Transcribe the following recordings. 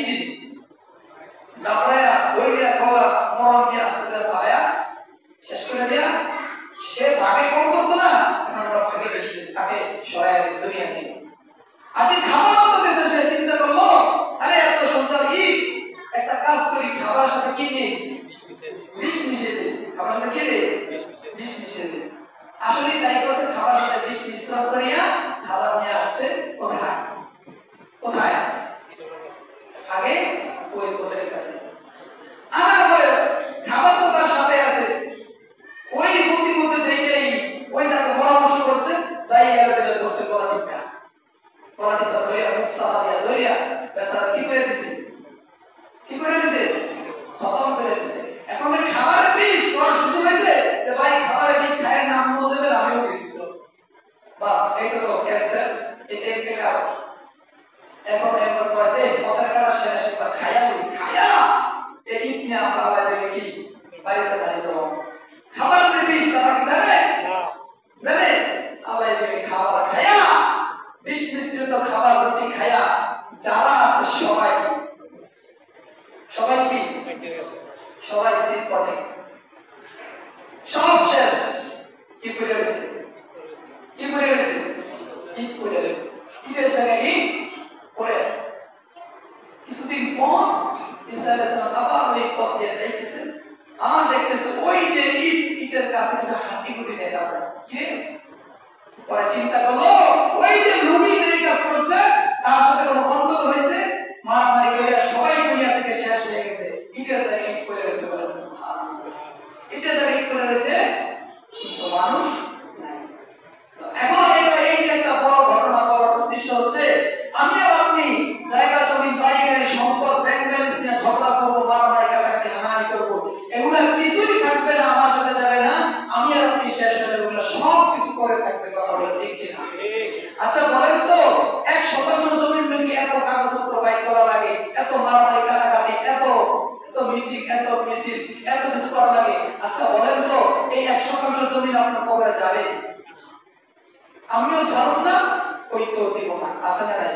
কি দিন দাপড়ায়া দইয়া গলা মরণ দিয়ে আস্তে করে পায়া শেষ করে দেয়া সে ভাগে কম করতো না এখন আমরা ভাগে বেশি তাকে সরায় দুনিয়া থেকে আজ খাবার তো দেশে সে চিন্তা করলো আরে এত সুন্দর ঈদ একটা কাজ করি খাবার সাথে কি নেই বিষ মিশিয়ে দিই খাবার সাথে কি দেয় বিষ মিশিয়ে দিই আসলে তাই করছে খাবার সাথে বিষ মিশ্রণ করিয়া খাবার নিয়ে আসছে কোথায় কোথায় আগে ওই কোটের কাছে আনার পরে খাবার তো তার সাথে আছে ওই প্রতি মধ্যে দেখেই ওই যাকে পরামর্শ করছে যাই এলাকাতে বসে পরাটিকা ধরিয়া উৎসাহ দিয়া ধরিয়া বেচারা কি করে দিছে খতম করে দিছে এখন যে খাবারের বিষ তোর শুধু হয়েছে যে ভাই খাবারের বিষ খায়ের নাম মজে আমিও দিছি তো বাস এই তো ক্যান্সার এটা একটা কারণ এখন কয়তে কতটা কাটা শেষ খায়া এই ইতনে আমরা আলাদা কি বাড়িতে দাঁড়িয়ে যাবো খাবারের বিষ তারা কি জানে আল্লাহ দেবে খাবার খায়া বিষ মিশ্রিত খাবার রুটি খায়া যারা আছে সবাই কি সবাই সিট পড়ে সব শেষ কি করে গেছে ঈদের জায়গায় ঈদ করে আছে কিছুদিন পর ইসরায়েল আবার ওই পথ দিয়ে যাইতেছে আর দেখতেছে ওই যে ঈদের কাছে কিছু হাঁটি গুটি দেখা যায় কি পরে চিন্তা করলো ওই যে রুমি যে কাজ করছে তার সাথে কোনো গন্ডগোল হয়েছে মারামারি করে সবাই দুনিয়া থেকে শেষ হয়ে গেছে ঈদের জায়গায় ঈদ করে গেছে বলে ঈদের জায়গায় ঈদ করে গেছে কিন্তু মানুষ এখন এই যে একটা বড় ঘটনা বলার উদ্দেশ্য হচ্ছে আমি আর আপনি জায়গা জমি বাড়ি গাড়ি সম্পদ ব্যাংক ব্যালেন্স নিয়ে ঝগড়া করবো মারামারি কাটাকাটি হানাহানি করবো এগুলা কিছুই থাকবে না আমার সাথে যাবে না আমি আর আপনি শেষ হয়ে যাবে সব কিছু করে থাকবে কথা বলে ঠিক কিনা আচ্ছা বলেন তো 1% জমির নাকি এত কাগজপত্র বাইর করা লাগে এত মারামারি কাটাকাটি এত মিটিং এত মিছিল এত কিছু করা লাগে আচ্ছা বলেন তো এই 1% জমি আপনার কবরে যাবে আমিও ছাড়ব না ওই তো দিব না আছে না নাই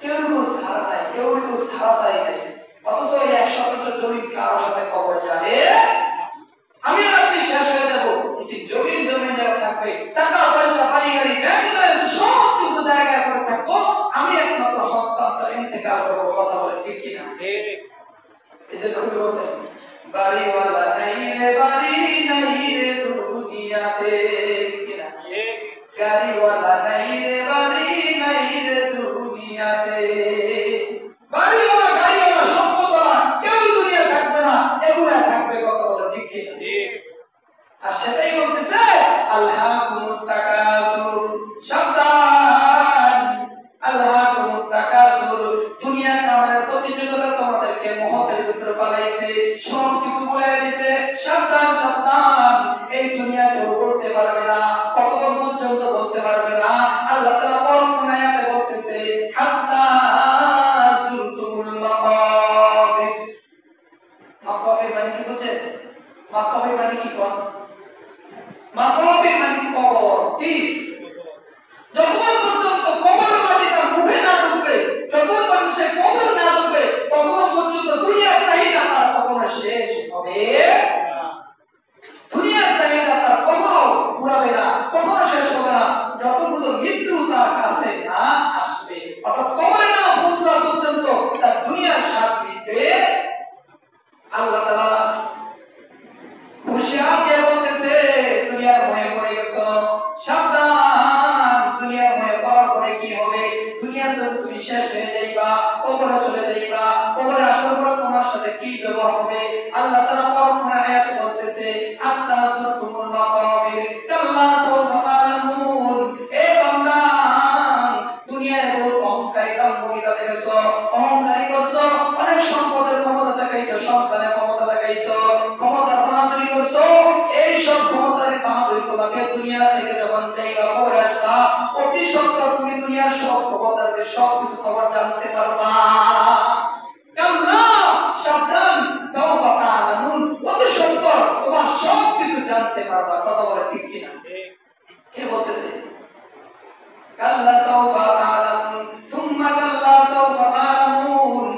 কেউ ছাড়া নাই কেউ ছাড়া চাই নাই অথচ এই 1% জমি কারোর সাথে কবরে যাবে আমি আর আপনি শেষ হয়ে যাবো জমিন যারা থাকবে টাকা পয়সা বাড়ি গাড়ি ব্যাংক সব কিছু জায়গায় করে থাকবো আমি একমাত্র হস্তান্তর ইন্তেকাল করবো কথা বলে ঠিক কিনা এই যে লোক বলতেন বাড়িওয়ালা নাই রে দুনিয়াতে ঠিক কিনা গাড়িওয়ালা নাই রে দুনিয়াতে বাড়িওয়ালা গাড়িওয়ালা সম্পদওয়ালা কেউ দুনিয়া থাকবে না এগুলা থাকবে কথা বলে ঠিক কিনা আর সেটাই বলতেছে আল্লাহুমুত তাকাসুর সাবধান আল্লাহুমুত তাকাসুর দুনিয়া কামানের প্রতিযোগিতা তোমাদেরকে মোহের ভিতরে ফেলাইছে সব কিছু বলে দিয়েছে সাবধান এই দুনিয়া কেউ বলতে পারবে না কতক্ষণ পর্যন্ত বলতে পারবে না আল্লাহ তাআলা কোরআন আয়াতে বলতেছে হাত্তা যুরতুমুল মাকাবির মানে কি বুঝেন মাকাবির মানে কি কোন মাকাবির মানে কবর কি যতক্ষণ পর্যন্ত কবর মাটিটা মুখে না ঢুকবে যতক্ষণ পর্যন্ত সে কবর না ঢুকবে ততক্ষণ পর্যন্ত দুনিয়ার চাহিদা তার কখনো শেষ হবে দুনিয়ার চাহিদা তার কখনো পুরাবে না কখনো শেষ হবে না যতক্ষণ মৃত্যু তার কাছে না আসবে অর্থাৎ কবরে না পৌঁছার পর্যন্ত তার দুনিয়ার স্বাদ মিটবে আল্লাহ তাআলা হুঁশিয়ার দিয়ে বলতেছে দুনিয়ার ভয়ে পড়ে গেছো সাবধান দুনিয়ার ভয়ে পড়ার পরে কি হবে দুনিয়াতে তুমি শেষ হয়ে যাইবা কবরে চলে যাইবা কবরে আসার পর তোমার সাথে কি ব্যবহার হবে আল্লাহ তাআলা কোরআন আয়াতে বলতেছে আত্তা সুরতুমুল মাকাবির কাল্লা সাওফা তা'লামুন এ বান্দা দুনিয়ায় বহুত অহংকারী দাম্ভিকতা দেখাইছো অহংকারী করছো অনেক সম্পদের ক্ষমতা দেখাইছো সন্তানের ক্ষমতা দেখাইছো ক্ষমতার বাহাদুরি করছো এই সব ক্ষমতার বাহাদুরি তোমাকে দুনিয়া থেকে যখন যাইবা কবরে আসবা অতি সত্তর তুমি দুনিয়ার সব ক্ষমতার সব কিছু খবর জানতে পারবা কাল্লা সাবধান সাওফা তা'লামুন অতি সত্তর তোমার সব কিছু জানতে পারবা কথা বলে ঠিক কিনা কে বলতেছে কাল্লা সাওফা তা'লামুন সুম্মা কাল্লা সাওফা তা'লামুন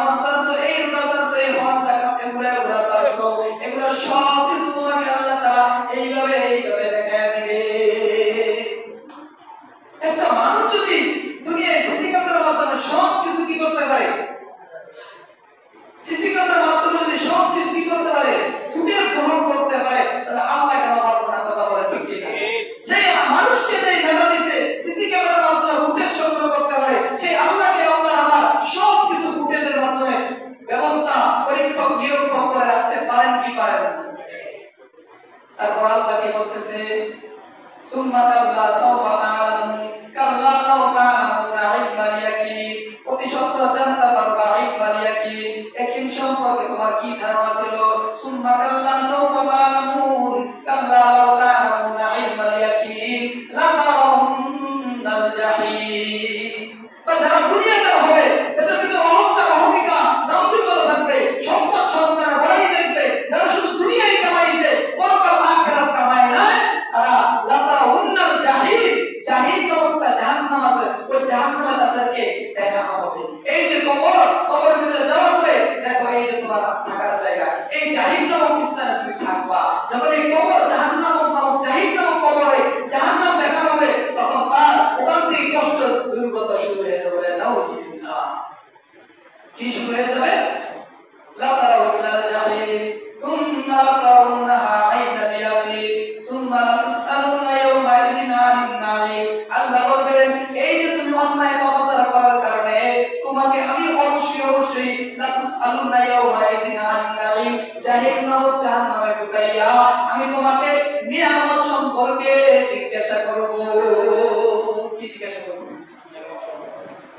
নামাজ ছাড়ছো, এই রোজা ছাড়ছো, এই হজ যাকাত এগুলো ছাড়ছো, এগুলো সব কিছু তোমাকে আল্লাহ তাআলা এইভাবে দেখায় দিবে। একটা মানুষ যদি দুনিয়ায় সিসি ক্যামেরার মাধ্যমে সব কিছু কি করতে পারে, সিসি ক্যামেরার মাধ্যমে যদি সব কিছু কি করতে পারে, ফুটেজ গ্রহণ করতে পারে, তাহলে আল্লাহ কেন পারবে না? কথা বলে ঠিক কি না? যে মানুষকে যে মেধা দিয়েছে সিসি ক্যামেরার মাধ্যমে ফুটেজ সংগ্রহ করতে পারে, সেই আল্লাহকে আল্লাহ আমার সব কিছু ফুটেজের মাধ্যমে ব্যবস্থা পরীক্ষক নিরীক্ষক করে রাখতে পারেন কি পারেন না? তারপর আল্লাহ কি বলতেছে, সুম্মা কাল্লা সাওফা তা'লামুন কাল্লা লাউ তা'লামুনা ইলমাল ইয়াকিন, অতি সত্য জানতে পারবা ইলমাল ইয়াকিন, ইয়াকিন সম্পর্কে তোমার কি ধারণা ছিল? সুম্মা কাল্লা সাওফা তা'লামুন কাল্লা লাউ তা'লামুনা ইলমাল ইয়াকিন লাতারাউন্নাল জাহিম। যারা দুনিয়াতে হবে তাদের ভিতরে অহংকার অহমিকা নামবিকতা থাকবে, সম্পদ সন্তান বড়াই দেখবে, যারা শুধু দুনিয়ায় কামাইছে পরকাল আখিরাত কামায় না, তারা লাতারাউন্নাল জাহিম, জাহিম নামক জাহান্নাম আছে, ওই জাহান্নামে তাদেরকে দেখানো হবে। এই যে কবরের ভিতরে যাওয়ার পরে দেখো এই যে তোমার থাকার জায়গা, এই জাহিম নামক স্থানে তুমি থাকবা। যখন এই কবর জাহান্নাম নামক জাহিম নামক কবরে জাহান্নাম দেখানো হবে, তখন তার ওখান থেকে কষ্ট দুর্গত শুরু হয়ে যাবে। নাউযুবিল্লাহ। কি শুরু হয়ে যাবে? লাতারাউন্নাল জাহিম সুম্মা লাতারাউন্নাহা আইনাল ইয়াকিন সুম্মা লাতুসআলুনা ইয়াওমা ইযিন আনিন নাঈম। আল্লাহ বলবেন, এই যে তুমি অন্যায় অপচার করার কারণে তোমাকে আমি অবশ্যই লাতুসআলুনা ইয়াওমা ইযিন আনিন নাঈম, জাহিম নামক জাহান্নামে ঢুকাইয়া আমি তোমাকে নিয়ামত সম্পর্কে জিজ্ঞাসা করব। কি জিজ্ঞাসা করব?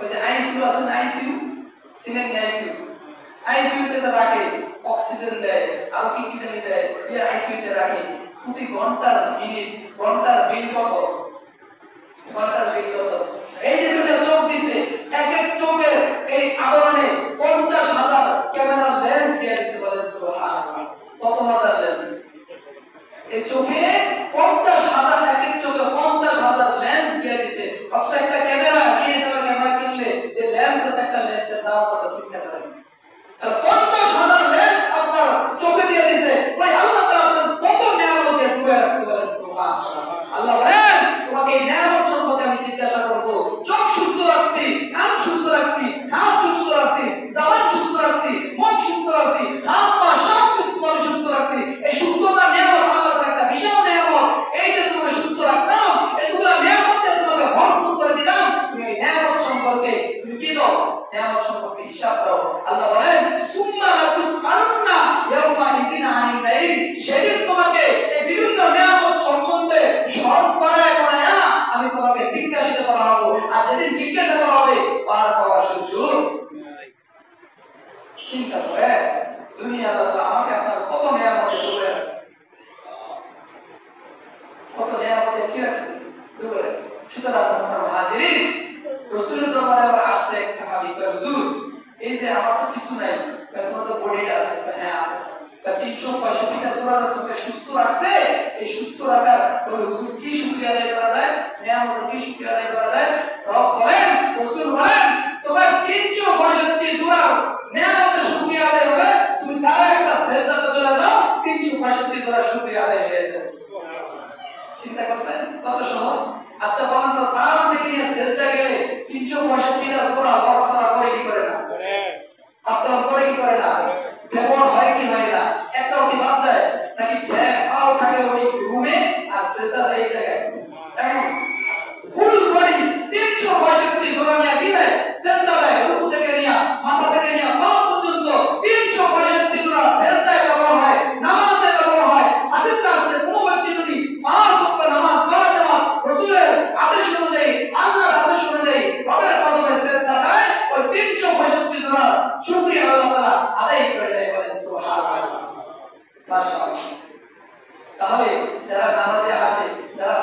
ওই যে আইসিইউ আছে না, আইসিইউ সিনেন আইসিইউ, আইসিইউ তে রাখে অক্সিজেন দেয় আর কি কি জানি দেয়, দিয়ে আইসিইউ তে রাখে। প্রতি ঘন্টার বিল কত? ঘন্টার বিল কত? এই যে দুটো চোখ দিছে, এক এক চোখের এই আবরণে 50,000 ক্যামেরা লেন্স দিয়ে দিছে। বলেন সুবহানাল্লাহ। কত হাজার লেন্স? এই চোখে 50,000, এক এক চোখে 50,000 লেন্স দিয়ে দিছে। অবশ্য একটা ক্যামেরা ডিএসএলআর ক্যামেরা কিনলে যে লেন্স আছে, একটা লেন্সের দাম কত চিন্তা করেন। 50,000 লেন্স আপনার চোখে দিয়ে দিছে। ওই আল্লাহ তাআলা আপনার কত নিয়ামত দিয়ে ডুবে রাখছে। বলেন সুবহানাল্লাহ। আল্লাহ বলেন, তোমাকে এই নিয়ামত সম্পর্কে আমি জিজ্ঞাসা করব। চোখ সুস্থ রাখছি, কান সুস্থ রাখছি, হাত সুস্থ রাখছি, জবান সুস্থ রাখছি, মন সুস্থ রাখছি, হাত পা সব কিছু সুস্থ রাখছি। এই সুস্থতার নিয়ামত আল্লাহ তাআলার একটা বিশাল নিয়ামত। এই যে তোমাকে সুস্থ রাখলাম, এতগুলো নিয়ামত দিয়ে তোমাকে ভরপুর করে দিলাম, তুমি এই নিয়ামত সম্পর্কে তুমি কি দাও? নিয়ামত সম্পর্কে হিসাব দাও। আল্লাহ বলেন, সুম্মা লাতুসআলুন্না ইয়াওমা ইযিন আনিন নাঈম, সেদিন তোমাকে এই বিভিন্ন নিয়ামত সম্বন্ধে স্মরণ করায় আমি তোমাকে জিজ্ঞাসিত করা হবো। আর যেদিন জিজ্ঞাসা করা হবে, পার পাওয়ার সুযোগ নাই। চিন্তা করে দুনিয়া আল্লাহ আমাকে আপনার কত নিয়ামতে ডুবে রাখছে, কত নিয়ামতে কি রাখছে? ডুবে রাখছে। সুতরাং আপনার হাজিরিন, রাসূলের দরবারে আবার আসছে এক সাহাবী, কয় হুজুর, এই যে আমার তো কিছু নাই, তোমার তো বডিটা আছে। হ্যাঁ আছে। 365টা জোড়া তোমাকে সুস্থ রাখছে। এই সুস্থ রাখার হুজুর কি শুকরিয়া আদায় করা যায়? নিয়ামতের কি শুকরিয়া আদায় করা যায়? রব বলেন, রাসূল বলেন, তোমার 365 জোড়া নিয়ামতের শুকরিয়া আদায় হবে, তুমি তার একটা সেজদাতে চলে যাও, 365 জোড়া শুকরিয়া আদায় হয়ে যাবে। চিন্তা করছেন কত সহজ? আচ্ছা বলেন তো, তার থেকে নিয়ে সেজদা গেলে 365টা জোড়া বড়ছড়া করে কি করে না? আপনার করে কি করে না? কেমন হয় কি হয় না? একটাও কি বাদ যায় নাকি? পাও থাকে ওই রুমে আর সেজদা এই জায়গায়। এখন ফুল বডি 365 জোড়া নিয়ে দিলে সেজদা দেয়, রুকু থেকে নিয়ে মাথা থেকে নিয়ে পা পর্যন্ত 365 জোড়া সেজদায় ব্যবহার হয়, নামাজে ব্যবহার হয়। হাদিসে আসছে, কোন ব্যক্তি যদি 5 ওয়াক্ত নামাজ বা জামাত রাসূলের আদেশ অনুযায়ী, আল্লাহর আদেশ অনুযায়ী রবের কদমে সেজদা দেয়, ওই 365 জোড়া শুকরিয়া আল্লাহ তাআলা আদায় করে দেয়। বলেন সুবহানাল্লাহ। মাশাআল্লাহ। তাহলে যারা নামাজে আসে, যারা